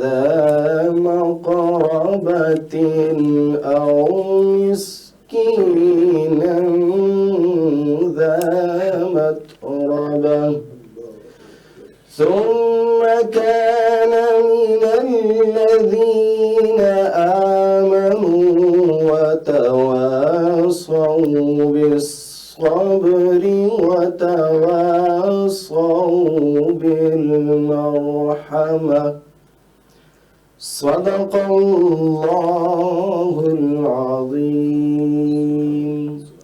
ذا مقربة أو مسكينا ذا متربة ثم كان من الذين آمنوا وتواصوا بالصبر وتواصوا بالمرحمة صدق الله العظيم.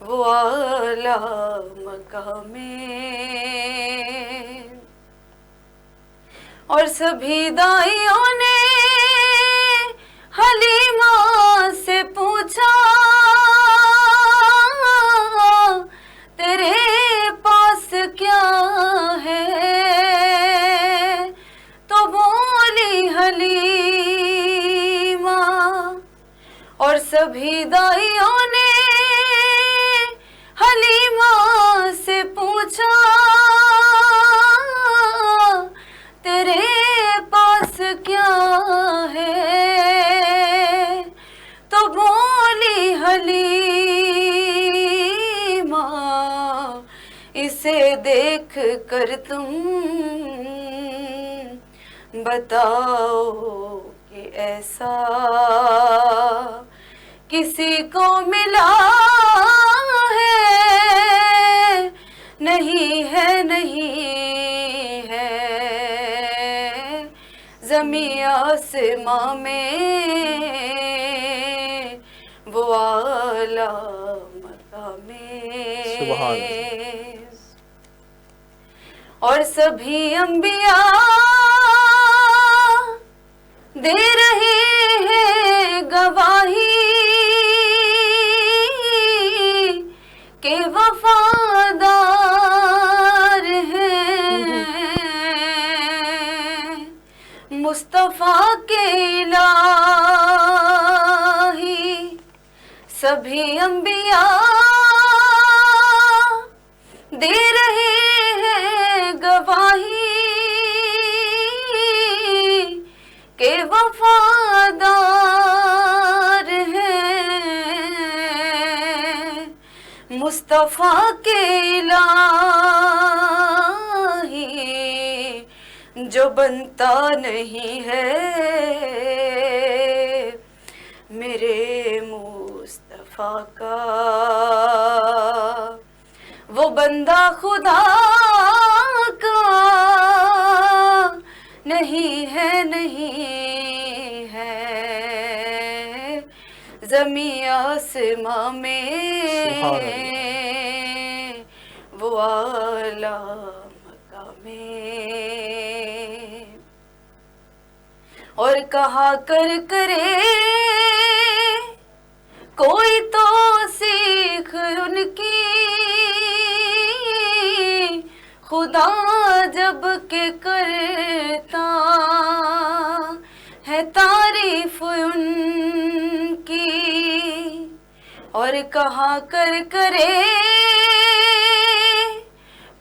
وہ اعلیٰ مقام میں، اور سبھی دائیوں نے حلیمہ سے پوچھا تیرے پاس کیا ہے، تو بولی حلیمہ، اور سبھی دائیوں نے حلیمہ سے پوچھا تیرے پاس کیا ہے، تو بولی حلیمہ اسے دیکھ کر تم بتاؤ کہ ایسا کسی کو ملا ہے، نہیں ہے نہیں ہے، زمین آسماں میں وہ اعلیٰ مقام میں، سبحان اور سبھی انبیاء دے رہے ہیں گواہی کہ وفادار ہیں مصطفیٰ کے الہی، سبھی انبیاء دے رہے ہیں گواہی کہ وفادار ہیں مصطفیٰ کے الہی، جو بنتا نہیں ہے میرے مصطفیٰ کا، وہ بندہ خدا کا نہیں ہے نہیں ہے، زمین آسماں میں وہ اعلیٰ مقام میں، اور کہا کر کرے کوئی تو سیکھ ان کی، خدا جب کہ کرتا ہے تعریف ان کی، اور کہا کر کرے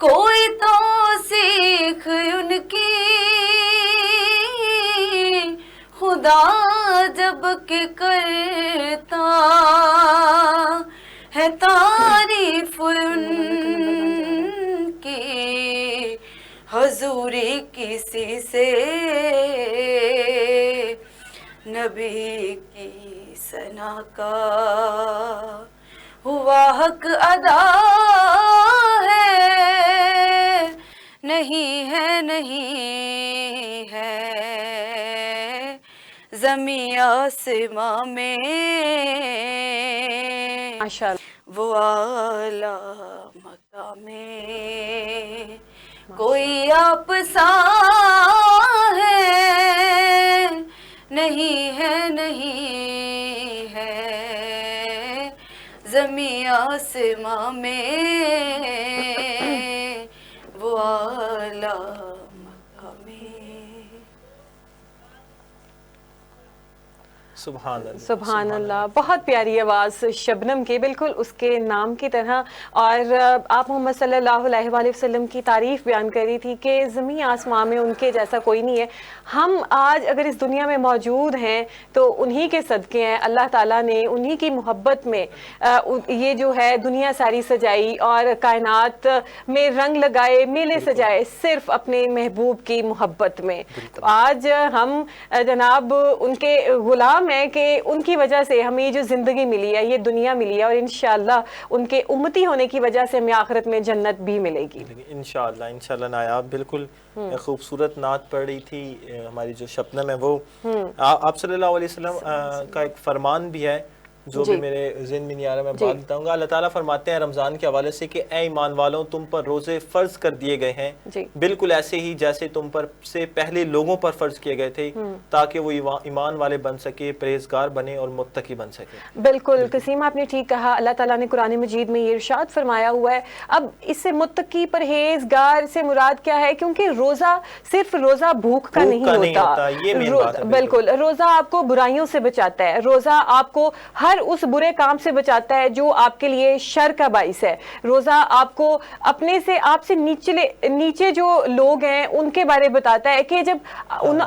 کوئی تو سیکھ ان کی، خدا جب کہ کرتا ہے تعریف ان کی، حضوری کسی سے نبی کی ثنا کا ہوا حق ادا ہے، نہیں ہے نہیں ہے، زمین آسماں میں ماشاءاللہ وہ اعلیٰ مقام میں، کوئی آپ سا ہے نہیں ہے نہیں ہے، زمین آسماں میں وہ اعلیٰ مقام میں۔ سبحان اللہ سبحان اللہ، بہت پیاری آواز شبنم کی، بالکل اس کے نام کی طرح، اور آپ محمد صلی اللہ علیہ وآلہ وسلم کی تعریف بیان کر رہی تھی کہ زمین آسمان میں ان کے جیسا کوئی نہیں ہے۔ ہم آج اگر اس دنیا میں موجود ہیں تو انہی کے صدقے ہیں، اللہ تعالیٰ نے انہی کی محبت میں یہ جو ہے دنیا ساری سجائی اور کائنات میں رنگ لگائے، میلے سجائے، صرف اپنے محبوب کی محبت میں۔ آج ہم جناب ان کے غلام ہے کہ ان کی وجہ سے ہمیں جو زندگی ملی ہے، یہ دنیا ملی ہے، اور انشاءاللہ ان کے امتی ہونے کی وجہ سے ہمیں آخرت میں جنت بھی ملے گی انشاءاللہ نایاب بالکل خوبصورت نعت پڑھ رہی تھی ہماری جو شبنم ہے، وہ آپ صلی اللہ علیہ وسلم کا ایک فرمان بھی ہے جو بھی میرے ذہن میں نہیں آ رہا، میں بات بتاؤں گا۔ اللہ تعالیٰ فرماتے ہیں رمضان کے حوالے سے کہ اے ایمان والوں، تم پر روزے فرض کر دیے گئے ہیں بالکل ایسے ہی جیسے تم پر سے پہلے لوگوں پر فرض کیے گئے تھے، تاکہ وہ ایمان والے بن سکے، پرہیزگار بنے اور متقی بن سکے۔ بالکل قسیم، آپ نے ٹھیک کہا۔ اللہ تعالیٰ نے قرآن مجید میں یہ ارشاد فرمایا ہوا ہے۔ اب اس سے متقی، پرہیزگار سے مراد کیا ہے؟ کیونکہ روزہ صرف روزہ بھوک کا نہیں ہوتا، یہ مین بات ہے۔ بالکل، روزہ آپ کو برائیوں سے بچاتا ہے، روزہ آپ کو ہر اس برے کام سے بچاتا ہے جو آپ کے لیے شر کا باعث ہے۔ روزہ آپ کو اپنے سے، آپ سے نیچے جو لوگ ہیں ان کے بارے بتاتا ہے کہ جب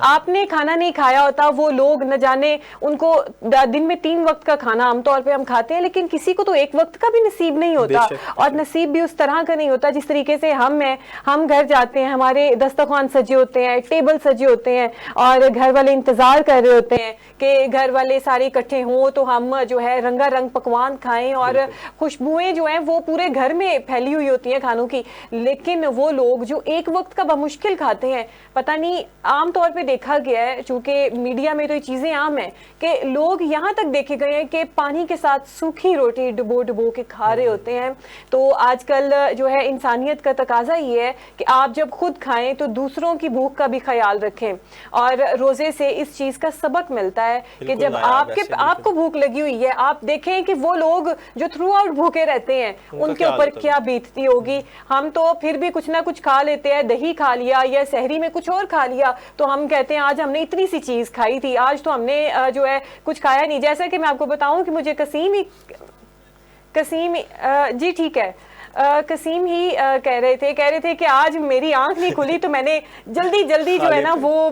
آپ نے کھانا نہیں کھایا ہوتا، وہ لوگ نہ جانے ان کو دن میں 3 وقت کا کھانا عام طور پہ ہم کھاتے ہیں، لیکن کسی کو تو 1 وقت کا بھی نصیب نہیں ہوتا، اور نصیب بھی اس طرح کا نہیں ہوتا جس طریقے سے ہم گھر جاتے ہیں، ہمارے دسترخوان سجے ہوتے ہیں، ٹیبل سجے ہوتے ہیں، اور گھر والے انتظار کر رہے ہوتے ہیں کہ گھر والے سارے اکٹھے ہوں تو ہم جو ہے رنگا رنگ پکوان کھائیں، اور خوشبوئیں جو ہیں وہ پورے گھر میں پھیلی ہوئی ہوتی ہیں کھانوں کی۔ لیکن وہ لوگ جو 1 وقت کا بمشکل کھاتے ہیں، پتہ نہیں، عام طور پہ دیکھا گیا ہے، چونکہ میڈیا میں تو یہ چیزیں عام ہیں کہ لوگ یہاں تک دیکھے گئے ہیں کہ پانی کے ساتھ سوکھی روٹی ڈبو کے کھا رہے ہوتے ہیں۔ تو آج کل جو ہے انسانیت کا تقاضا یہ ہے کہ آپ جب خود کھائیں تو دوسروں کی بھوک کا بھی خیال رکھیں، اور روزے سے اس چیز کا سبق ملتا ہے کہ جب آپ کو بھوک لگی ہوئی ہے، آپ دیکھیں کہ وہ لوگ جو تھرو آؤٹ بھوکے رہتے ہیں ان کے اوپر کیا بیتتی ہوگی۔ ہم تو پھر بھی کچھ نہ کچھ کھا لیتے ہیں، دہی کھا لیا یا سحری میں کچھ اور کھا لیا تو ہم کہتے ہیں آج ہم نے اتنی سی چیز کھائی تھی، آج تو ہم نے جو ہے کچھ کھایا نہیں۔ جیسا کہ میں آپ کو بتاؤں کہ مجھے قسیم جی ٹھیک ہے، قسیم ہی کہہ رہے تھے کہ آج میری آنکھ نہیں کھلی تو میں نے جلدی جو ہے نا وہ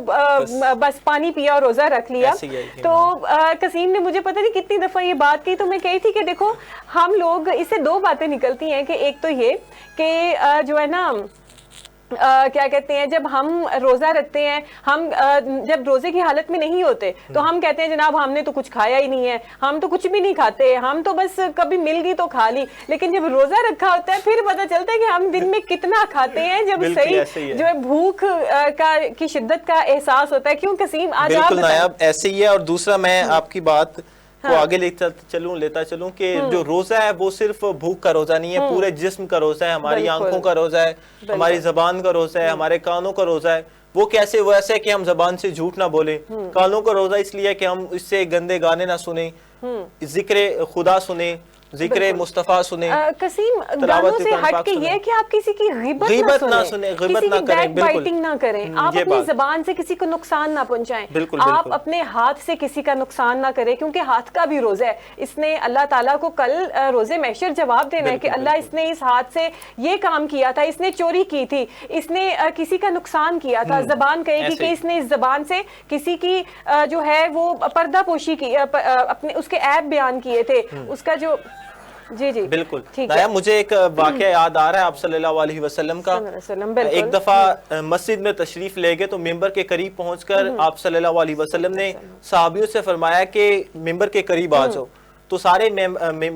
بس پانی پیا اور روزہ رکھ لیا۔ تو قسیم نے مجھے پتہ نہیں کتنی دفعہ یہ بات کی، تو میں کہی تھی کہ دیکھو ہم لوگ، اس سے 2 باتیں نکلتی ہیں کہ ایک تو یہ کہ جو ہے نا کیا کہتے ہیں، جب ہم روزہ رکھتے ہیں، ہم جب روزے کی حالت میں نہیں ہوتے تو ہم کہتے ہیں جناب ہم نے تو کچھ کھایا ہی نہیں ہے، ہم تو کچھ بھی نہیں کھاتے، ہم تو بس کبھی مل گئی تو کھا لی۔ لیکن جب روزہ رکھا ہوتا ہے پھر پتہ چلتا ہے کہ ہم دن میں کتنا کھاتے ہیں، جب صحیح جو ہے بھوک کی شدت کا احساس ہوتا ہے۔ کیوں قسیم آج آپ نایاب ایسے ہی ہے۔ اور دوسرا میں آپ کی بات کو آگے لیتا چلوں کہ جو روزہ ہے وہ صرف بھوک کا روزہ نہیں ہے، پورے جسم کا روزہ ہے، ہماری آنکھوں کا روزہ ہے، ہماری زبان کا روزہ ہے، ہمارے کانوں کا روزہ ہے۔ وہ کیسے؟ وہ ایسے کہ ہم زبان سے جھوٹ نہ بولیں، کانوں کا روزہ اس لیے کہ ہم اس سے گندے گانے نہ سنیں، ذکر خدا سنیں، ذکر مصطفیٰ سنیں۔ قسیم گانوں سے ہٹ کے یہ کہ آپ کسی کی غیبت نہ سنیں، کسی کی بیک بائٹنگ نہ کریں، آپ اپنی زبان سے کسی کو نقصان نہ پہنچائیں، آپ اپنے ہاتھ سے کسی کا نقصان نہ کریں، کیونکہ ہاتھ کا بھی روزہ ہے۔ اس نے اللہ تعالیٰ کو کل روزے محشر جواب دینا ہے کہ اللہ اس نے اس ہاتھ سے یہ کام کیا تھا، اس نے چوری کی تھی، اس نے کسی کا نقصان کیا تھا۔ زبان کہے گی کہ اس نے اس زبان سے کسی کی جو ہے وہ پردہ پوشی کی، اپنے اس کے عیب بیان کیے تھے، اس کا جو جی بالکل۔ مجھے ایک واقعہ یاد آ رہا ہے آپ صلی اللہ علیہ وسلم کا۔ ایک دفعہ مسجد میں تشریف لے گئے تو ممبر کے قریب پہنچ کر آپ صلی اللہ علیہ وسلم نے صحابیوں سے فرمایا کہ ممبر کے قریب آ جاؤ۔ تو سارے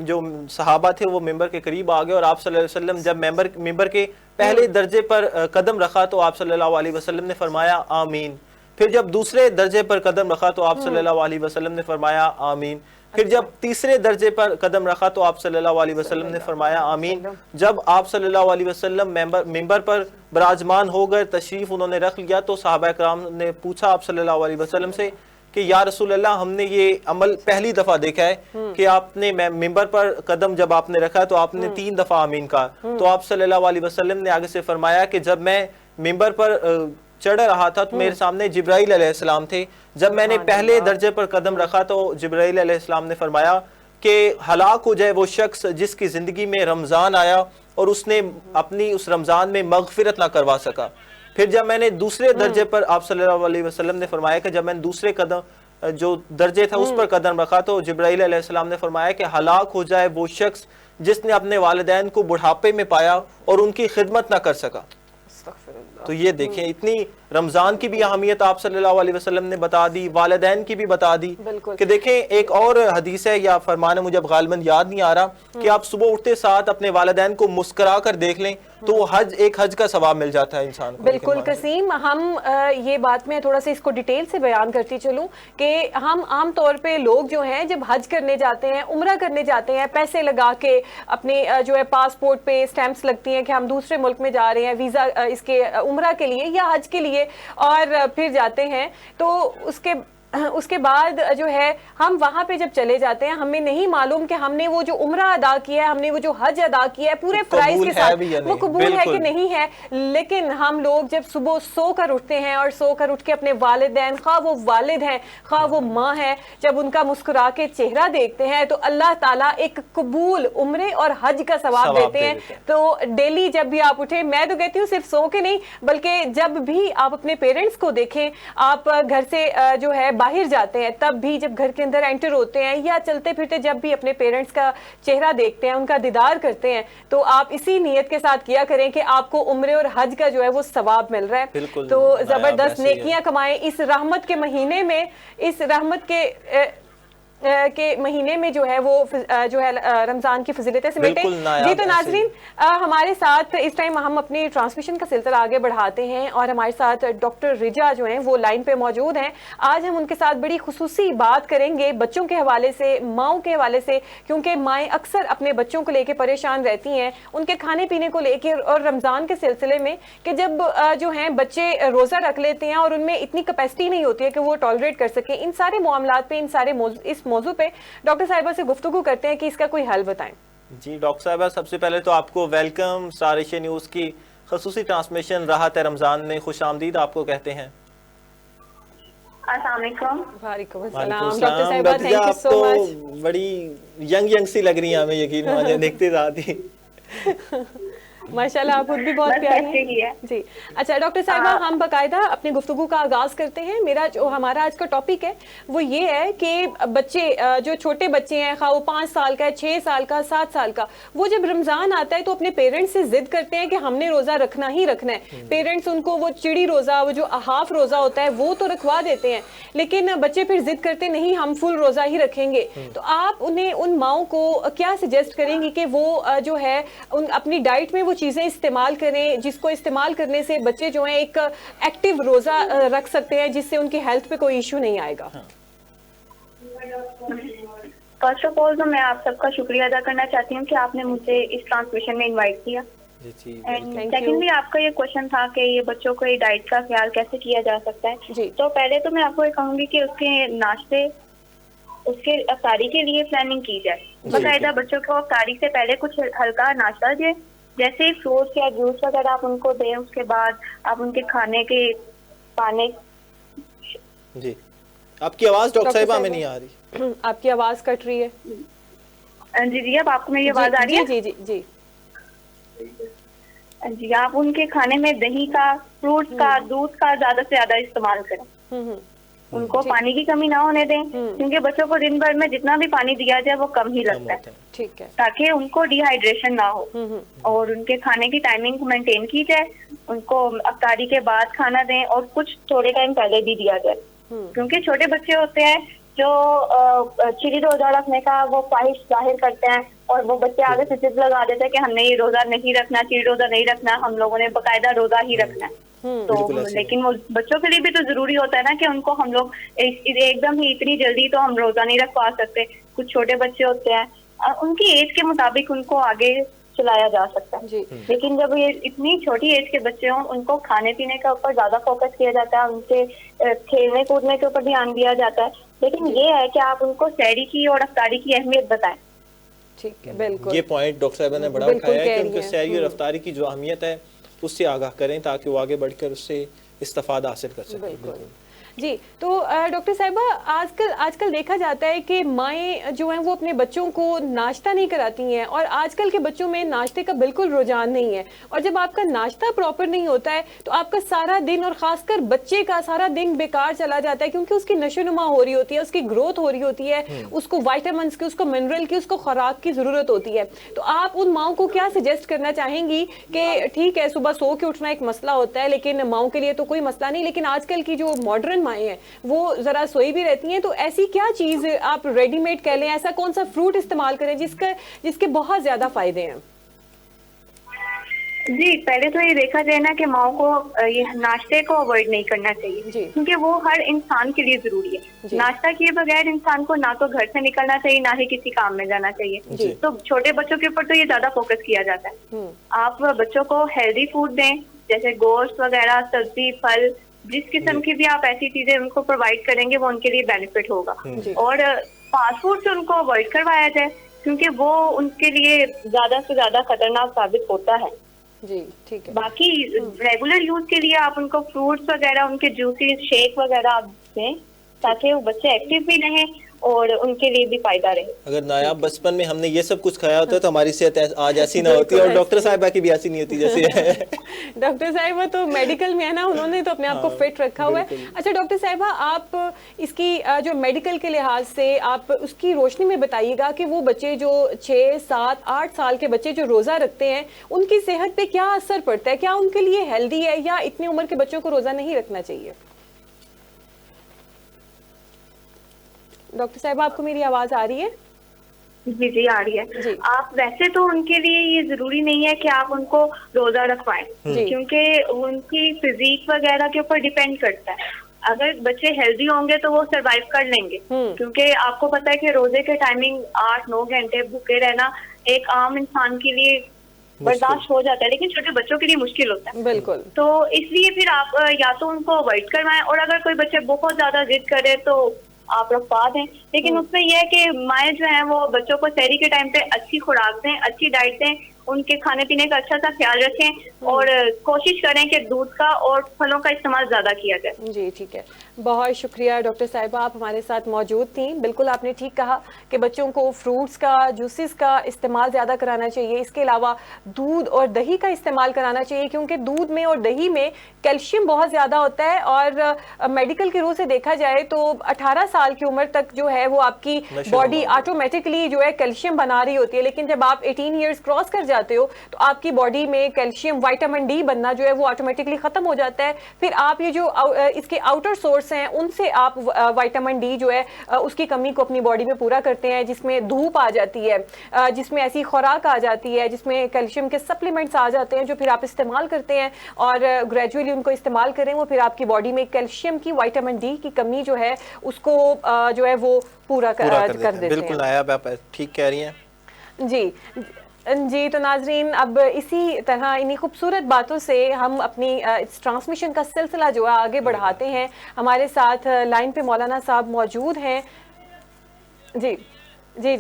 جو صحابہ تھے وہ ممبر کے قریب آ گئے، اور آپ صلی اللہ علیہ وسلم جب ممبر کے پہلے درجے پر قدم رکھا تو آپ صلی اللہ علیہ وسلم نے فرمایا آمین۔ پھر جب دوسرے درجے پر قدم رکھا تو آپ صلی اللہ علیہ وسلم نے فرمایا آمین۔ پھر جب تیسرے درجے پر قدم رکھا تو آپ صلی اللہ علیہ وسلم نے فرمایا آمین۔ جب آپ صلی اللہ علیہ وسلم ممبر پر براجمان ہو گئے، تشریف انہوں نے رکھ لیا، تو صحابہ کرام نے پوچھا آپ صلی اللہ علیہ وسلم سے کہ یا رسول اللہ، ہم نے یہ عمل پہلی دفعہ دیکھا ہے کہ آپ نے ممبر پر قدم جب آپ نے رکھا تو آپ نے 3 دفعہ آمین کہا۔ تو آپ صلی اللہ علیہ وسلم نے آگے سے فرمایا کہ جب میں ممبر پر چڑھ رہا تھا تو میرے سامنے جبرائیل علیہ السلام تھے، جب میں نے پہلے درجے پر قدم رکھا تو جبرائیل علیہ السلام نے فرمایا کہ ہلاک ہو جائے وہ شخص جس کی زندگی میں رمضان آیا اور اس نے اپنی اس رمضان میں مغفرت نہ کروا سکا۔ پھر جب میں نے دوسرے درجے پر آپ صلی اللہ علیہ وسلم نے فرمایا کہ جب میں نے دوسرے قدم جو درجے تھا اس پر قدم رکھا تو جبرائیل علیہ السلام نے فرمایا کہ ہلاک ہو جائے وہ شخص جس نے اپنے والدین کو بڑھاپے میں پایا اور ان کی خدمت نہ کر سکا۔ تو یہ دیکھیں اتنی رمضان کی بھی اہمیت آپ صلی اللہ علیہ وسلم نے بتا دی، والدین کی بھی بتا دی کہ دیکھیں ایک اور حدیث ہے یا فرمان ہے مجھے اب غالباً یاد نہیں آ رہا کہ آپ صبح اٹھتے ساتھ اپنے والدین کو مسکرا کر دیکھ لیں تو وہ ایک حج کا ثواب مل جاتا ہے انسان کو۔ بالکل قسیم، ہم یہ بات میں تھوڑا سا اس کو ڈیٹیل سے بیان کرتی چلوں کہ ہم عام طور پہ لوگ جو ہیں جب حج کرنے جاتے ہیں، عمرہ کرنے جاتے ہیں، پیسے لگا کے اپنے جو ہے پاسپورٹ پہ سٹیمپس لگتی ہیں کہ ہم دوسرے ملک میں جا رہے ہیں ویزا اس کے عمرہ کے لیے یا حج کے لیے، اور پھر جاتے ہیں تو اس کے بعد جو ہے ہم وہاں پہ جب چلے جاتے ہیں ہمیں نہیں معلوم کہ ہم نے وہ جو عمرہ ادا کیا ہے، ہم نے وہ جو حج ادا کیا ہے پورے فرائض کے ساتھ وہ قبول ہے کہ نہیں ہے۔ لیکن ہم لوگ جب صبح سو کر اٹھتے ہیں اور سو کر اٹھ کے اپنے والدین، خواہ وہ والد ہیں خواہ وہ ماں ہے، جب ان کا مسکرا کے چہرہ دیکھتے ہیں تو اللہ تعالیٰ ایک قبول عمرے اور حج کا ثواب دیتے ہیں۔ تو ڈیلی جب بھی آپ اٹھیں، میں تو کہتی ہوں صرف سو کے نہیں بلکہ جب بھی آپ اپنے پیرنٹس کو دیکھیں، آپ گھر سے جو ہے باہر جاتے ہیں تب بھی جب گھر کے اندر انٹر ہوتے ہیں یا چلتے پھرتے جب بھی اپنے پیرنٹس کا چہرہ دیکھتے ہیں، ان کا دیدار کرتے ہیں، تو آپ اسی نیت کے ساتھ کیا کریں کہ آپ کو عمرے اور حج کا جو ہے وہ ثواب مل رہا ہے۔ تو زبردست نیکیاں کمائیں اس رحمت کے مہینے میں، اس رحمت کے مہینے میں جو ہے وہ جو ہے رمضان کی فضیلتیں سمیٹیں۔ جی تو ناظرین ہمارے ساتھ اس ٹائم ہم اپنی ٹرانسمیشن کا سلسلہ آگے بڑھاتے ہیں اور ہمارے ساتھ ڈاکٹر رجا جو ہیں وہ لائن پہ موجود ہیں۔ آج ہم ان کے ساتھ بڑی خصوصی بات کریں گے بچوں کے حوالے سے، ماؤں کے حوالے سے، کیونکہ مائیں اکثر اپنے بچوں کو لے کے پریشان رہتی ہیں ان کے کھانے پینے کو لے کے، اور رمضان کے سلسلے میں کہ جب جو ہیں بچے روزہ رکھ لیتے ہیں اور ان میں اتنی کیپیسٹی نہیں ہوتی ہے کہ وہ ٹالریٹ کر سکیں، ان سارے معاملات پہ، ان سارے اس موضوع پہ ڈاکٹر صاحبہ سے گفتگو کرتے ہیں کہ اس کا کوئی حل بتائیں۔ جی ڈاکٹر صاحبہ، سب سے پہلے تو آپ کو ویلکم اسٹار ایشیا نیوز کی خصوصی ٹرانسمیشن راحت رمضان میں خوش آمدید آپ کو کہتے ہیں۔ السلام علیکم۔ وعلیکم السلام ڈاکٹر صاحبہ، تھینک یو آپ سو تو مچ۔ بڑی ینگ سی لگ رہی ہیں ہمیں، یقین مانیے دیکھتے ساتھ ہی۔ ماشاءاللہ آپ خود بھی بہت پیاری ہیں۔ جی اچھا ڈاکٹر صاحبہ، ہم باقاعدہ اپنی گفتگو کا آغاز کرتے ہیں۔ ہمارا آج کا ٹاپک ہے وہ یہ ہے کہ بچے جو چھوٹے بچے ہیں، خواہ وہ 5 سال کا ہے، 6 سال کا، 7 سال کا، وہ جب رمضان آتا ہے تو اپنے پیرنٹس سے ضد کرتے ہیں کہ ہم نے روزہ رکھنا ہی رکھنا ہے۔ پیرنٹس ان کو وہ چڑی روزہ، وہ جو ہاف روزہ ہوتا ہے وہ تو رکھوا دیتے ہیں، لیکن بچے پھر ضد کرتے نہیں ہم فل روزہ ہی رکھیں گے۔ تو آپ انہیں، ان ماؤں کو کیا سجیسٹ کریں گی کہ وہ جو ہے اپنی ڈائٹ میں وہ چیزیں استعمال کریں جس کو استعمال کرنے سے بچے جو ہیں ایک ایکٹیو روزہ رکھ سکتے ہیں جس سے ان کی ہیلتھ پہ کوئی ایشو نہیں آئے گا؟ فرسٹ آف آل تو میں آپ سب کا شکریہ ادا کرنا چاہتی ہوں کہ آپ نے مجھے اس ٹرانسمیشن میں انوائٹ کیا۔ سیکنڈلی آپ کا یہ کوشچن تھا کہ یہ بچوں کو ڈائٹ کا خیال کیسے کیا جا سکتا ہے، تو پہلے تو میں آپ کو یہ کہوں گی کہ اس کے ناشتے، اس کے افطاری کے لیے پلاننگ کی جائے۔ باقاعدہ بچوں کو افطاری سے پہلے کچھ ہلکا ناشتہ دیں، جیسے فروٹس یا جوس وغیرہ آپ ان کو دیں، اس کے بعد آپ ان کے کھانے کے پانے۔ جی آپ کی آواز ڈاکٹر صاحبہ ہمیں نہیں آ رہی، آپ کی آواز کٹ رہی ہے۔ جی اب آپ کو میری آواز آ رہی ہے؟ جی جی جی جی آپ ان کے کھانے میں دہی کا، فروٹس کا، دودھ کا زیادہ سے زیادہ استعمال کریں۔ ان کو پانی کی کمی نہ ہونے دیں، کیونکہ بچوں کو دن بھر میں جتنا بھی پانی دیا جائے وہ کم ہی لگتا ہے، ٹھیک ہے، تاکہ ان کو ڈی ہائیڈریشن نہ ہو، اور ان کے کھانے کی ٹائمنگ مینٹین کی جائے۔ ان کو افطاری کے بعد کھانا دیں اور کچھ تھوڑے ٹائم پہلے بھی دیا جائے، کیونکہ چھوٹے بچے ہوتے ہیں جو چڑی روزہ رکھنے کا وہ خواہش ظاہر کرتے ہیں، اور وہ بچے آگے سے ضد لگا دیتے ہیں کہ ہم نے یہ روزہ نہیں رکھنا، چڑی روزہ نہیں رکھنا، ہم لوگوں نے باقاعدہ روزہ ہی رکھنا ہے۔ تو لیکن وہ بچوں کے لیے بھی تو ضروری ہوتا ہے نا کہ ان کو ہم لوگ ایک دم ہی اتنی جلدی تو ہم روزہ نہیں رکھوا سکتے۔ کچھ چھوٹے بچے ہوتے ہیں ان کی ایج کے مطابق ان کو آگے چلایا جا سکتا ہے، لیکن جب یہ اتنی چھوٹی ایج کے بچے ہوں ان کو کھانے پینے کا اوپر زیادہ فوکس کیا جاتا ہے، ان کے کھیلنے کودنے کے اوپر دھیان دیا جاتا ہے، لیکن یہ ہے کہ آپ ان کو سحری کی اور افطاری کی اہمیت بتائیں۔ ٹھیک ہے، بالکل یہ پوائنٹ ڈاکٹر صاحبہ نے بڑا اٹھایا ہے کہ ان کے سحری اور افطاری کی جو اہمیت ہے اس سے آگاہ کریں تاکہ وہ آگے بڑھ کر اس سے استفادہ حاصل کر سکیں۔ جی تو ڈاکٹر صاحبہ آج کل دیکھا جاتا ہے کہ مائیں جو ہیں وہ اپنے بچوں کو ناشتہ نہیں کراتی ہیں، اور آج کل کے بچوں میں ناشتے کا بالکل رجحان نہیں ہے، اور جب آپ کا ناشتہ پراپر نہیں ہوتا ہے تو آپ کا سارا دن اور خاص کر بچے کا سارا دن بیکار چلا جاتا ہے، کیونکہ اس کی نشو نما ہو رہی ہوتی ہے، اس کی گروتھ ہو رہی ہوتی ہے، اس کو وائٹامنس کی، اس کو منرل کی، اس کو خوراک کی ضرورت ہوتی ہے. تو آپ ان ماؤں کو کیا سجیسٹ کرنا چاہیں گی کہ ٹھیک ہے صبح سو کے اٹھنا ایک مسئلہ ہوتا ہے لیکن ماؤں کے لیے تو کوئی مسئلہ نہیں، لیکن آج کل کی جو ماڈرن مائیں ہیں وہ ذرا سوئی بھی رہتی ہیں، تو ایسی کیا چیز آپ ریڈی میڈ کہہ لیں، ایسا کون سا فروٹ استعمال کریں جس کے بہت زیادہ فائدے ہیں؟ جی پہلے تو یہ دیکھا جائے نا کہ ماؤں کو یہ ناشتے کو اوائڈ نہیں کرنا چاہیے، کیونکہ وہ ہر انسان کے لیے ضروری ہے. ناشتہ کیے بغیر انسان کو نہ تو گھر سے نکلنا چاہیے نہ ہی کسی کام میں جانا چاہیے. تو چھوٹے بچوں کے اوپر تو یہ زیادہ فوکس کیا جاتا ہے. آپ بچوں کو ہیلدی فوڈ دیں، جیسے گوشت وغیرہ، سبزی، پھل، جس قسم کی بھی آپ ایسی چیزیں ان کو پرووائڈ کریں گے وہ ان کے لیے بینیفٹ ہوگا. اور فاسٹ فوڈ سے ان کو اوائڈ کروایا جائے، کیونکہ وہ ان کے لیے زیادہ سے زیادہ خطرناک ثابت ہوتا ہے. جی ٹھیک ہے. باقی ریگولر یوز کے لیے آپ ان کو فروٹس وغیرہ، ان کے جوسیز، شیک وغیرہ آپ دیں تاکہ وہ بچے ایکٹیو بھی رہیں اور ان کے لیے بھی فائدہ رہے. اگر نایاب بچپن میں ہم نے یہ سب کچھ کھایا ہوتا تو ہماری صحت آج ایسی نہ ہوتی، اور ڈاکٹر صاحبہ کی بھی ایسی نہیں ہوتی جیسے ہے. ڈاکٹر صاحبہ تو میڈیکل میں ہے نا، انہوں نے تو اپنے آپ کو فٹ رکھا ہوا ہے. اچھا ڈاکٹر صاحبہ آپ اس کی جو میڈیکل کے لحاظ سے آپ اس کی روشنی میں بتائیے گا کہ وہ بچے جو 6، 7، 8 سال کے بچے جو روزہ رکھتے ہیں ان کی صحت پہ کیا اثر پڑتا ہے؟ کیا ان کے لیے ہیلدی ہے یا اتنی عمر کے بچوں کو روزہ نہیں رکھنا چاہیے؟ ڈاکٹر صاحبہ آپ کو میری آواز آ رہی ہے؟ جی آ رہی ہے. آپ ویسے تو ان کے لیے یہ ضروری نہیں ہے کہ آپ ان کو روزہ رکھوائیں، کیونکہ ان کی فزیک وغیرہ کے اوپر ڈیپینڈ کرتا ہے. اگر بچے ہیلدی ہوں گے تو وہ سروائیو کر لیں گے، کیونکہ آپ کو پتا ہے کہ روزے کے ٹائمنگ 8-9 گھنٹے بھوکے رہنا ایک عام انسان کے لیے برداشت ہو جاتا ہے، لیکن چھوٹے بچوں کے لیے مشکل ہوتا ہے. بالکل. تو اس لیے پھر آپ یا تو ان کو اوائڈ کروائیں، اور اگر کوئی بچے بہت زیادہ ضد کرے تو آپ رکھوا دیں. لیکن اس میں یہ ہے کہ مائیں جو ہیں وہ بچوں کو سحری کے ٹائم پہ اچھی خوراک دیں، اچھی ڈائٹ دیں، ان کے کھانے پینے کا اچھا سا خیال رکھیں، اور کوشش کریں کہ دودھ کا اور پھلوں کا استعمال زیادہ کیا جائے. جی ٹھیک ہے. بہت شکریہ ڈاکٹر صاحبہ، آپ ہمارے ساتھ موجود تھیں. بالکل آپ نے ٹھیک کہا کہ بچوں کو فروٹس کا، جوسز کا استعمال زیادہ کرانا چاہیے. اس کے علاوہ دودھ اور دہی کا استعمال کرانا چاہیے، کیونکہ دودھ میں اور دہی میں کیلشیم بہت زیادہ ہوتا ہے، اور میڈیکل کی روح سے دیکھا جائے تو 18 سال کی عمر تک جو ہے وہ آپ کی باڈی آٹومیٹکلی جو ہے کیلشیم بنا رہی ہوتی ہے. لیکن جب آپ 18 ایئرز کراس کر جاتے ہو تو آپ کی باڈی میں کیلشیم، وائٹامن ڈی بننا جو ہے وہ آٹومیٹکلی ختم ہو جاتا ہے. پھر آپ یہ جو اس کے آؤٹر سورس ہیں ان سے آپ وائٹامن ڈی جو ہے اس کی کمی کو اپنی باڈی میں پورا کرتے ہیں، جس میں دھوپ آ جاتی ہے، جس میں ایسی خوراک آ جاتی ہے، جس میں کیلشیم کے سپلیمنٹس آ جاتے ہیں جو پھر آپ استعمال کرتے ہیں، اور گریجولی ان کو استعمال کریں، وہ پھر آپ کی باڈی میں کیلشیم کی، وائٹامن ڈی کی کمی جو ہے اس کو جو ہے وہ پورا کر دیتے ہیں. بالکل نایاب آپ ٹھیک کہہ رہی ہیں. جی تو ناظرین، اب اسی طرح انہی خوبصورت باتوں سے ہم اپنی اس ٹرانسمیشن کا سلسلہ جو ہے آگے بڑھاتے ہیں. ہمارے ساتھ لائن پہ مولانا صاحب موجود ہیں. جی مجھے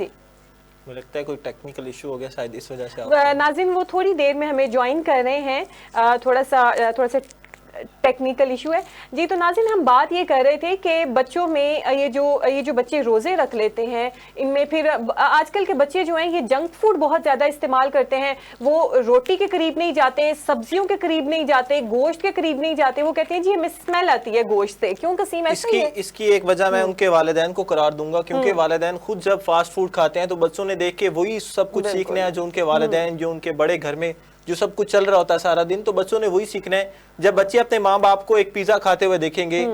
لگتا ہے کوئی ٹیکنیکل ایشو ہو گیا شاید، اس وجہ سے ناظرین وہ تھوڑی دیر میں ہمیں جوائن کر رہے ہیں. تھوڑا سا ٹیکنیکل ایشو ہے. جی تو ناظرین ہم بات یہ کر رہے تھے کہ بچوں میں یہ جو بچے روزے رکھ لیتے ہیں، ان میں پھر آج کل کے بچے جو ہیں یہ جنک فوڈ بہت زیادہ استعمال کرتے ہیں. وہ روٹی کے قریب نہیں جاتے، سبزیوں کے قریب نہیں جاتے، گوشت کے قریب نہیں جاتے. وہ کہتے ہیں جی ہمیں اسمیل آتی ہے گوشت سے. کیوں قسیم ایسا ہی ہے؟ اس کی ایک وجہ میں ان کے والدین کو قرار دوں گا، کیونکہ والدین خود جب فاسٹ فوڈ کھاتے ہیں تو بچوں نے دیکھ کے وہی سب کچھ سیکھنا ہے جو ان کے والدین، جو ان کے بڑے گھر میں جو سب کچھ چل رہا ہوتا ہے سارا دن، تو بچوں نے وہی سیکھنا ہے. جب بچے اپنے ماں باپ کو ایک پیزا کھاتے ہوئے دیکھیں گے،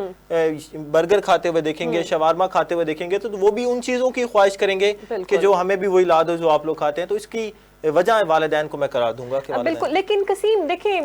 برگر کھاتے ہوئے دیکھیں گے، شاورما کھاتے ہوئے دیکھیں گے، تو وہ بھی ان چیزوں کی خواہش کریں گے کہ جو ہمیں بھی وہی لا دو جو آپ لوگ کھاتے ہیں. تو اس کی وجہ والدین کو میں قرار دوں گا. بالکل. لیکن قسیم دیکھیں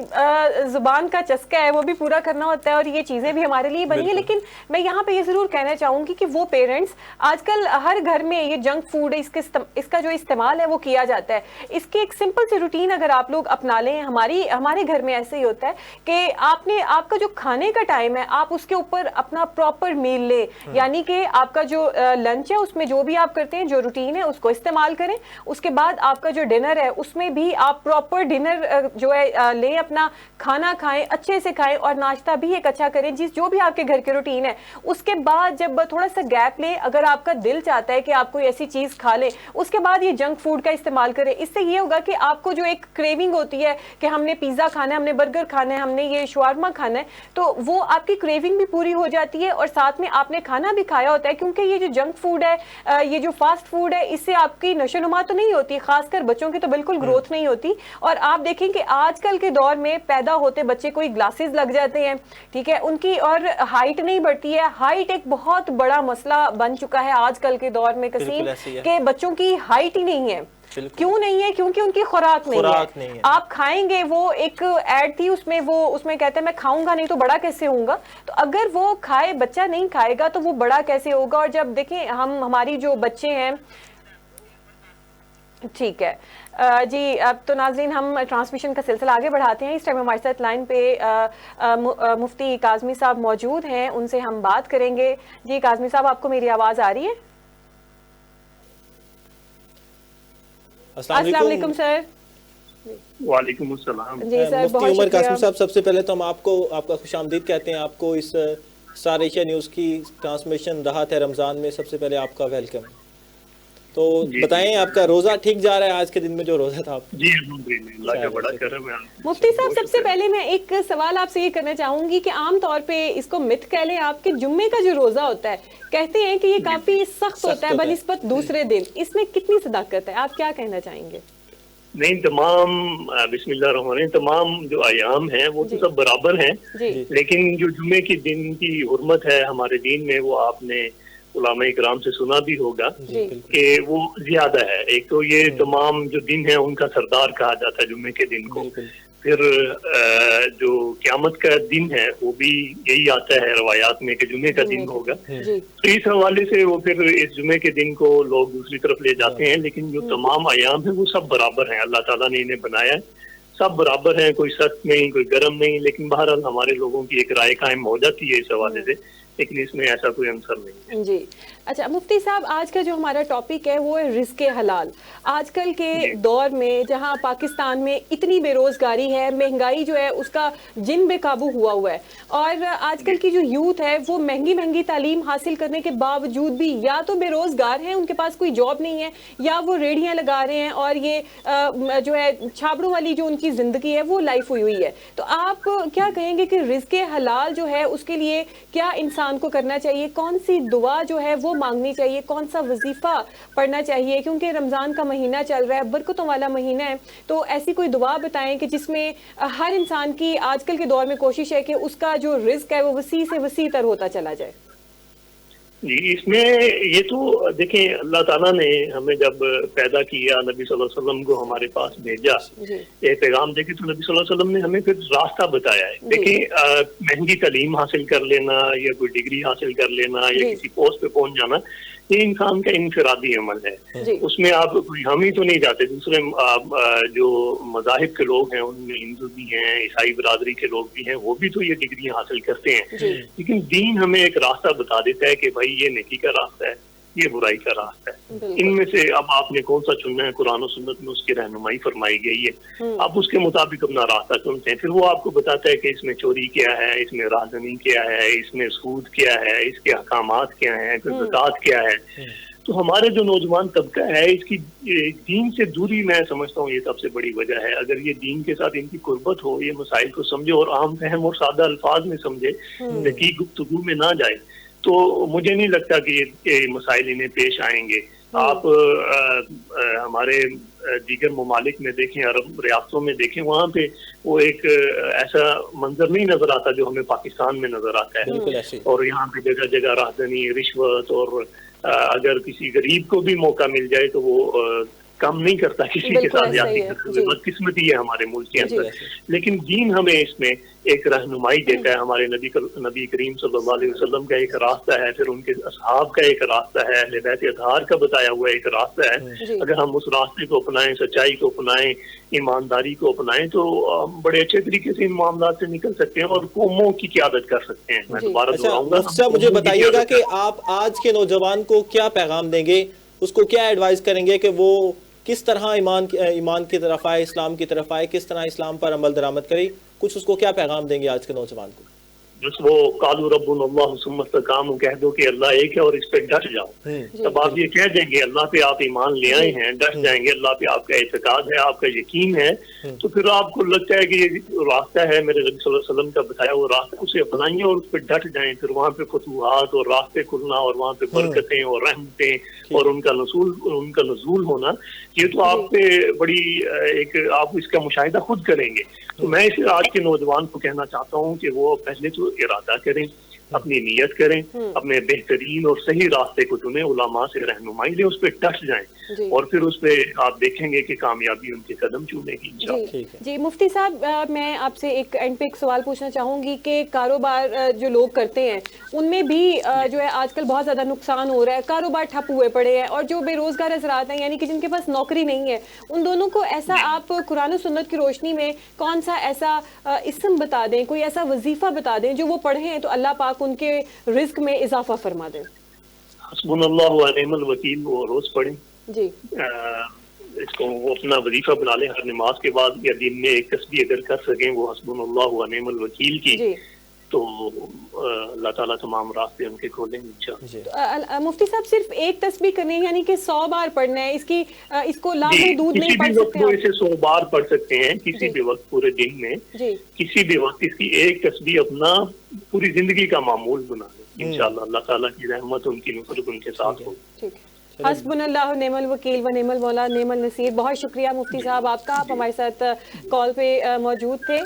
زبان کا چسکا ہے وہ بھی پورا کرنا ہوتا ہے، اور یہ چیزیں بھی ہمارے لیے بنی ہیں. لیکن میں یہاں پہ یہ ضرور کہنا چاہوں گی کہ وہ پیرنٹس آج کل ہر گھر میں یہ جنک فوڈ اس کا جو استعمال ہے وہ کیا جاتا ہے. اس کی ایک سمپل سی روٹین اگر آپ لوگ اپنا لیں، ہمارے گھر میں ایسے ہی ہوتا ہے کہ آپ کا جو کھانے کا ٹائم ہے آپ اس کے اوپر اپنا پراپر میل لیں. یعنی کہ آپ کا جو لنچ ہے اس میں جو بھی آپ کرتے ہیں، جو روٹین ہے اس کو استعمال کریں. اس کے بعد آپ کا جو ڈنر ڈنر ہے اس میں بھی آپ پراپر ڈنر جو ہے لیں, اپنا کھانا کھائیں, اچھے سے کھائیں, اور ناشتہ بھی ایک اچھا کریں جو بھی آپ کے گھر کے روٹین ہے. اس کے بعد جب تھوڑا سا گیپ لیں, اگر آپ کا دل چاہتا ہے کہ آپ کوئی ایسی چیز کھا لیں, اس کے بعد یہ جنک فوڈ کا استعمال کریں. اس سے یہ ہوگا کہ آپ کو جو ایک کریونگ ہوتی ہے کہ ہم نے پیزا کھانا ہے, ہم نے برگر کھانا ہے, ہم نے یہ شاورما کھانا ہے, تو وہ آپ کی کریونگ بھی پوری ہو جاتی ہے, اور ساتھ میں آپ نے کھانا بھی کھایا ہوتا ہے. کیونکہ یہ جو جنک فوڈ ہے, یہ جو فاسٹ فوڈ ہے, اس سے آپ کی نشو و نما تو نہیں ہوتی, خاص کر بچوں کی تو بالکل گروتھ نہیں ہوتی. اور آپ دیکھیں کہ آج کل کے دور میں پیدا ہوتے بچے کوئی گلاسز لگ جاتے ہیں, ٹھیک ہے, ان کی اور ہائٹ نہیں بڑھتی ہے. ہائٹ ایک بہت بڑا مسئلہ بن چکا ہے آج کل کے دور میں قسیم, کہ بچوں کی ہائٹ ہی نہیں ہے. کیوں نہیں ہے؟ کیونکہ ان کی خوراک نہیں ہے. آپ کھائیں گے, وہ ایک ایڈ تھی اس میں کہتے ہیں میں کھاؤں گا نہیں تو بڑا کیسے ہوں گا. تو اگر وہ کھائے, بچہ نہیں کھائے گا تو وہ بڑا کیسے ہوگا. اور جب دیکھیں ہماری جو بچے ہیں, ٹھیک ہے جی, اب تو ناظرین ہم ٹرانسمیشن کا سلسلہ آگے بڑھاتے ہیں. اس ٹائم ہمارے ساتھ لائن پہ مفتی کاظمی صاحب موجود ہیں, ان سے ہم بات کریں گے. جی کاظمی صاحب, آپ کو میری آواز آ رہی ہے؟ السلام علیکم سر. وعلیکم السلام. جی سر, مفتی عمر قاسمی صاحب, سب سے پہلے تو ہم آپ کا خوش آمدید کہتے ہیں. آپ کو اس اسٹار ایشیا نیوز کی ٹرانسمیشن راحت ہے رمضان میں سب سے پہلے آپ کا ویلکم. تو بتائیں آپ کا روزہ ٹھیک جا رہا ہے آج کے دن میں جو روزہ تھا آپ؟ جی الحمدللہ, اللہ کا بڑا کرم ہے. مفتی صاحب, سب سے پہلے میں ایک سوال آپ سے یہ کرنا چاہوں گی کہ عام طور پہ اس کو مت کہہ لیں آپ کے, جمعے کا جو روزہ ہوتا ہے کہتے ہیں کہ یہ کافی سخت ہوتا ہے بنسبت دوسرے دن, اس میں کتنی صداقت ہے؟ آپ کیا کہنا چاہیں گے؟ نہیں, تمام بسم اللہ الرحمن الرحیم, تمام جو ایام ہیں وہ تو سب برابر ہیں, لیکن جو جمعے کے دن کی حرمت ہے ہمارے دین میں, وہ آپ نے علماء اکرام سے سنا بھی ہوگا کہ وہ زیادہ ہے. ایک تو یہ تمام جو دن ہے ان کا سردار کہا جاتا ہے جمعے کے دن کو. پھر جو قیامت کا دن ہے وہ بھی یہی آتا ہے روایات میں کہ جمعے کا دن ہوگا. تو اس حوالے سے وہ پھر اس جمعے کے دن کو لوگ دوسری طرف لے جاتے ہیں. لیکن جو تمام ایام ہیں وہ سب برابر ہیں, اللہ تعالیٰ نے انہیں بنایا ہے, سب برابر ہیں, کوئی سخت نہیں, کوئی گرم نہیں. لیکن بہرحال ہمارے لوگوں کی ایک رائے قائم ہو جاتی ہے اس حوالے سے, لیکن اس میں ایسا کوئی عنصر نہیں ہے. جی اچھا مفتی صاحب, آج کا جو ہمارا ٹاپک ہے وہ ہے رزق حلال. آج کل کے دور میں جہاں پاکستان میں اتنی بے روزگاری ہے, مہنگائی جو ہے اس کا جن بے قابو ہوا ہے, اور آج کل کی جو یوتھ ہے وہ مہنگی تعلیم حاصل کرنے کے باوجود بھی یا تو بے روزگار ہیں, ان کے پاس کوئی جاب نہیں ہے, یا وہ ریڑھیاں لگا رہے ہیں, اور یہ جو ہے چھابڑوں والی جو ان کی زندگی ہے وہ لائف ہوئی ہے. تو آپ کیا کہیں گے کہ رزق حلال جو ہے اس کے لیے کیا انسان کو کرنا چاہیے؟ کون سی دعا جو ہے وہ مانگنی چاہیے؟ کون سا وظیفہ پڑھنا چاہیے؟ کیونکہ رمضان کا مہینہ چل رہا ہے, برکتوں والا مہینہ ہے, تو ایسی کوئی دعا بتائیں کہ جس میں ہر انسان کی آج کل کے دور میں کوشش ہے کہ اس کا جو رزق ہے وہ وسیع سے وسیع تر ہوتا چلا جائے. جی اس میں یہ تو دیکھیں, اللہ تعالیٰ نے ہمیں جب پیدا کیا, نبی صلی اللہ علیہ وسلم کو ہمارے پاس بھیجا, یہ پیغام دے کے, تو نبی صلی اللہ علیہ وسلم نے ہمیں پھر راستہ بتایا ہے. دیکھیں مہنگی تعلیم حاصل کر لینا, یا کوئی ڈگری حاصل کر لینا, یا کسی پوسٹ پہ پہنچ جانا, یہ انسان کا انفرادی عمل ہے. اس میں آپ کوئی ہم ہی تو نہیں جاتے, دوسرے جو مذاہب کے لوگ ہیں ان میں ہندو بھی ہیں, عیسائی برادری کے لوگ بھی ہیں, وہ بھی تو یہ ڈگریاں حاصل کرتے ہیں. لیکن دین ہمیں ایک راستہ بتا دیتا ہے کہ بھائی یہ نیکی کا راستہ ہے, یہ برائی کا راستہ ہے. ان میں سے اب آپ نے کون سا چننا ہے, قرآن و سنت میں اس کی رہنمائی فرمائی گئی ہے, آپ اس کے مطابق اپنا راستہ چنتے ہیں. پھر وہ آپ کو بتاتا ہے کہ اس میں چوری کیا ہے, اس میں رازداری کیا ہے, اس میں سود کیا ہے, اس کے احکامات کیا ہیں, زکوٰۃ کیا ہے. تو ہمارے جو نوجوان طبقہ ہے اس کی دین سے دوری, میں سمجھتا ہوں یہ سب سے بڑی وجہ ہے. اگر یہ دین کے ساتھ ان کی قربت ہو, یہ مسائل کو سمجھے اور عام فہم اور سادہ الفاظ میں سمجھے, دقیق گفتگو میں نہ جائے, تو مجھے نہیں لگتا کہ یہ مسائل انہیں پیش آئیں گے. آپ ہمارے دیگر ممالک میں دیکھیں, عرب ریاستوں میں دیکھیں, وہاں پہ وہ ایک ایسا منظر نہیں نظر آتا جو ہمیں پاکستان میں نظر آتا ہے. اور یہاں پہ جگہ جگہ راہدنی, رشوت, اور اگر کسی غریب کو بھی موقع مل جائے تو وہ کم نہیں کرتا کسی کے ساتھ زیادتی کرتے. بدقسمتی ہے ہمارے ملک کے اندر. لیکن دین ہمیں اس میں ایک رہنمائی دیتا ہے. ہمارے نبی کریم صلی اللہ علیہ وسلم کا ایک راستہ ہے, پھر ان کے اصحاب کا ایک راستہ ہے, اہل بیت اطہار کا بتایا ہوا ایک راستہ ہے. اگر ہم اس راستے کو اپنائیں, سچائی کو اپنائیں, ایمانداری کو اپنائیں, تو ہم بڑے اچھے طریقے سے ان معاملات سے نکل سکتے ہیں اور قوموں کی قیادت کر سکتے ہیں. میں دوبارہ دہراؤں گا, مجھے بتائیے گا کہ آپ آج کے نوجوان کو کیا پیغام دیں گے, اس کو کیا ایڈوائز کریں گے کہ وہ کس طرح ایمان کی طرف آئے، اسلام کی طرف آئے، کس طرح اسلام پر عمل درآمد کرے، کچھ اس کو کیا پیغام دیں گے آج کے نوجوان کو؟ بس وہ قالوا ربنا اللہ ثم استقاموا کہہ دو کہ اللہ ایک ہے اور اس پہ ڈٹ جاؤ. تب آپ یہ کہہ دیں گے اللہ پہ آپ ایمان لے آئے ہیں، ڈٹ جائیں گے، اللہ پہ آپ کا اعتقاد ہے، آپ کا یقین ہے، تو پھر آپ کو لگتا ہے کہ یہ راستہ ہے میرے نبی صلی اللہ علیہ وسلم کا بتایا وہ راستہ، اسے اپنائیے اور اس پہ ڈٹ جائیں. پھر وہاں پہ فتوحات اور راستے کھلنا اور وہاں پہ برکتیں اور رحمتیں اور ان کا نزول ہونا، یہ تو آپ پہ بڑی ایک آپ اس کا مشاہدہ خود کریں گے. تو میں اس آج کے نوجوان کو کہنا چاہتا ہوں کہ وہ پہلے تو ارادہ کریں، اپنی نیت کریں، اپنے بہترین اور صحیح راستے کو چنیں، علماء سے رہنمائی لیں، اس پہ ڈٹ جائیں اور پھر اس پہ آپ دیکھیں گے کہ کامیابی ان کے قدم چومے گی انشاءاللہ. جی مفتی صاحب، میں آپ سے ایک پہ ایک سوال پوچھنا چاہوں گی کہ کاروبار جو لوگ کرتے ہیں ان میں بھی جو ہے آج کل بہت زیادہ نقصان ہو رہا ہے، کاروبار ٹھپ ہوئے پڑے ہیں، اور جو بے روزگار حضرات ہیں یعنی کہ جن کے پاس نوکری نہیں ہے، ان دونوں کو ایسا آپ قرآن و سنت کی روشنی میں کون سا ایسا اسم بتا دیں، کوئی ایسا وظیفہ بتا دیں جو وہ پڑھیں تو اللہ پاک ان کے رزق میں اضافہ فرما دیں؟ حسبنا اللہ و نعم الوکیل وہ روز پڑھیں. جی اس کو وہ اپنا وظیفہ بنا لیں ہر نماز کے بعد، یا دن میں ایک تسبیح اگر کر سکیں وہ حسبنا اللہ و نعم الوکیل کی، تو اللہ تعالیٰ تمام راستے ان کے کھولیں انشاءاللہ. مفتی صاحب صرف ایک تسبیح کرنی ہے یعنی کہ 100 بار پڑھنا ہے، اس کو لا محدود نہیں پڑھ سکتے؟ وہ اسے 100 بار پڑھ سکتے ہیں کسی بھی وقت پورے دن میں، کسی بھی وقت اس کی ایک تسبیح اپنا پوری زندگی کا معمول بنا لیں انشاءاللہ. اللہ تعالیٰ کی رحمت ان کی نصرت ان کے ساتھ ہو. حسبنا اللہ نعم الوکیل و نعم المولا نعم النصیر. بہت شکریہ مفتی صاحب آپ کا، آپ ہمارے ساتھ کال پہ موجود تھے.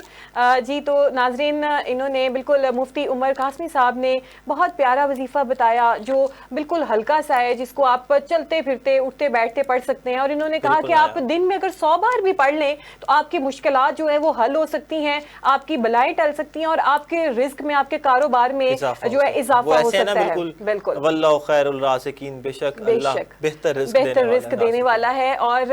جی تو ناظرین، انہوں نے بالکل مفتی عمر قاسمی صاحب نے بہت پیارا وظیفہ بتایا جو بالکل ہلکا سا ہے، جس کو آپ چلتے پھرتے اٹھتے بیٹھتے پڑھ سکتے ہیں. اور انہوں نے کہا کہ آپ دن میں اگر 100 بار بھی پڑھ لیں تو آپ کی مشکلات جو ہے وہ حل ہو سکتی ہیں، آپ کی بلائیں ٹل سکتی ہیں، اور آپ کے رزق میں، آپ کے کاروبار میں جو ہے اضافہ ہو سکتا ہے. بالکل، واللہ خیر الرازقین، بے شک اللہ بہتر رزق دینے والا ہے. اور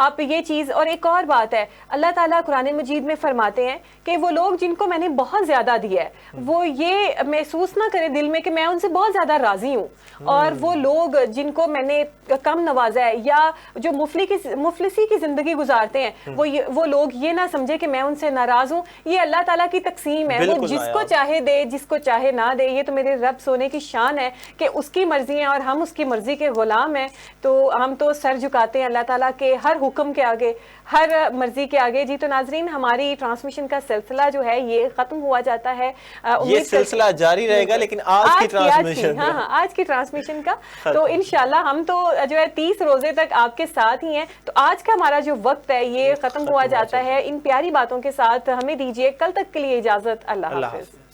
آپ یہ چیز، اور ایک اور بات ہے، اللہ تعالیٰ قرآن مجید میں فرماتے ہیں کہ وہ لوگ جن کو میں نے بہت زیادہ دیا ہے وہ یہ محسوس نہ کرے دل میں کہ میں ان سے بہت زیادہ راضی ہوں، اور وہ لوگ جن کو میں نے کم نوازا ہے یا جو مفلسی کی زندگی گزارتے ہیں وہ لوگ یہ نہ سمجھے کہ میں ان سے ناراض ہوں. یہ اللہ تعالیٰ کی تقسیم ہے، وہ جس کو چاہے دے، جس کو چاہے نہ دے. یہ تو میرے رب سونے کی شان ہے کہ اس کی مرضی ہے اور ہم اس کی مرضی کے غلام ہیں. تو ہم تو سر جھکاتے ہیں اللہ تعالیٰ کے ہر حکم کے آگے، ہر مرضی کے آگے. جی تو ناظرین، ہماری ٹرانسمیشن کا سلسلہ جو ہے یہ ختم ہوا جاتا ہے. یہ سلسلہ جاری رہے گا لیکن آج کی ٹرانسمیشن کا تو انشاءاللہ ہم تو جو ہے 30 روزے تک آپ کے ساتھ ہی ہیں. تو آج کا ہمارا جو وقت ہے یہ ختم ہوا جاتا ہے. ان پیاری باتوں کے ساتھ ہمیں دیجیے کل تک کے لیے اجازت. اللہ حافظ.